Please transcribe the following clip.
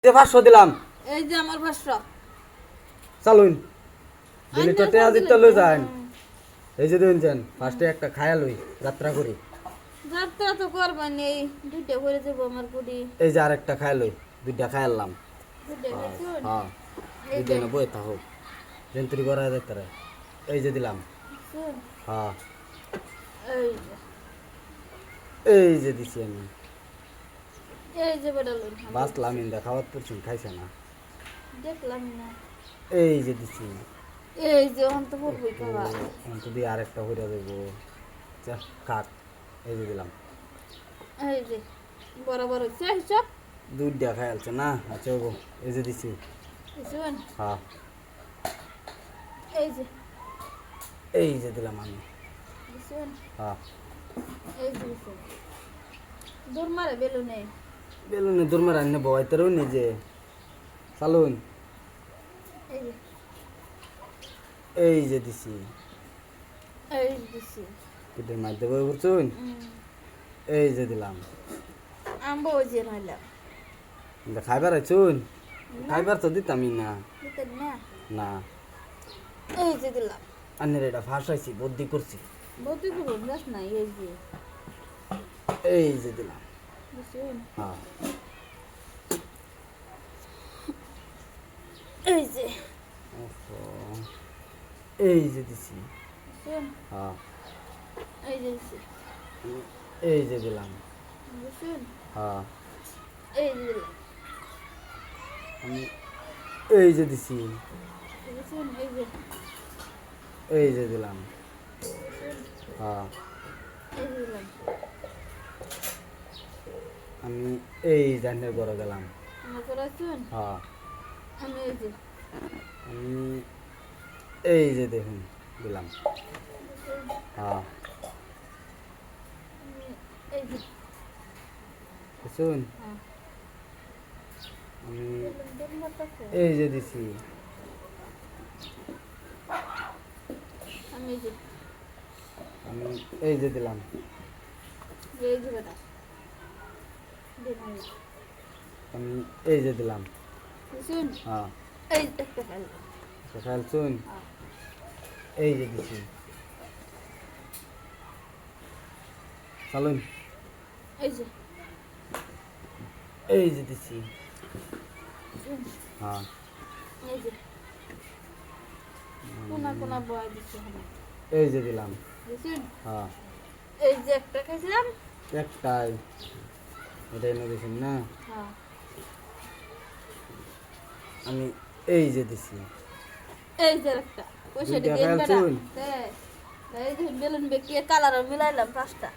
যে 500 দিলাম। এই যে আমার 500 চালুন দিলি তো টেয়া দিতে লই যান। এই যে দেন ফার্স্টে একটা খায়া লই যাত্রা করি। যাত্রা তো করবেন এই দুইটা করে দেব আমার কুড়ি এই যে আরেকটা খায়া লই দুইটা খায়ালাম। দুইটা দেখুন হ্যাঁ এই দুইটা না বই তাহো জেন্ত্রি করা যাত্রা এই যে দিলাম। শুন হ্যাঁ এই যে এই যে দিছি আমি এই যে বড়লুন বাসলাম ইন্দা খাওয়াত পড়ছুন খাইছে না। দেখলাম না এই যে দিছি এই যে অন্ত পড়বই খাওয়া অন্ত দিয়ে আরেকটা হইরা দেব। যা কাট এই যে দিলাম। এই যে বড় বড় হিসাব দুইটা খায়ালছে না আচ্ছা গো এই যে দিছি। শুন হ্যাঁ এই যে দিলাম আমি। শুন হ্যাঁ এই যে দূর মারে বেলুনে বেলুনে দূর মারা আনলে বয়তেরও নিজে চালুন এই যে এই যে দিছি এই দিছি কিটের মাঝে বই বুঝছুন এই যে দিলাম। আম্বো যে নাইলাম কিন্তু খাইবার আইছুন খাইবার তো দিতামই না। দিতেন না না এই যে দিলাম আন্নের এটা ফাঁসাইছি বুদ্ধি করছি। বলতে করুন গাছ নাই এই যে এই যে দিলাম। বুঝছেন হ্যাঁ এই যে ওহো, এই যে দিছি। বুঝছেন হ্যাঁ এই যে দিছি এই যে দিলাম। বুঝছেন হ্যাঁ এই যে দিলাম আমি এই যে দিছি বুঝছেন এই যে এই যে দিলাম। হ্যাঁ এই যে দিলাম আমি এই জানের ঘরে গেলাম। আমার করাচ্ছেন হ্যাঁ আমি এই যে আমি এই যে দেখুন দিলাম। হ্যাঁ আমি এই যে শুন হ্যাঁ আমি দূর মারতেছে এই যে দিছি। আমি এই যে আমি এই যে দিলাম। এই যে বেটা দিন আমি এই যে দিলাম। বুঝছেন হ্যাঁ এই একটা ফেল খেয়াল শুন এই যে দিছি। চালুন এই যে এই যে দিছি। শুন হ্যাঁ এই যে কোনা কোনা বয় দিচ্ছে হলো এই যে দিলাম। বুঝছেন হ্যাঁ এই যে একটা খাইছিলাম একটাই এটাই মেডিসিন না। হ্যাঁ আমি এই যে দিছি। এই যে একটা পয়সা দুইটা দিয়ে খেয়াল বেটা শুন। এই যে বেলুন বেকিয়ে কালার মিলাইলাম 5টা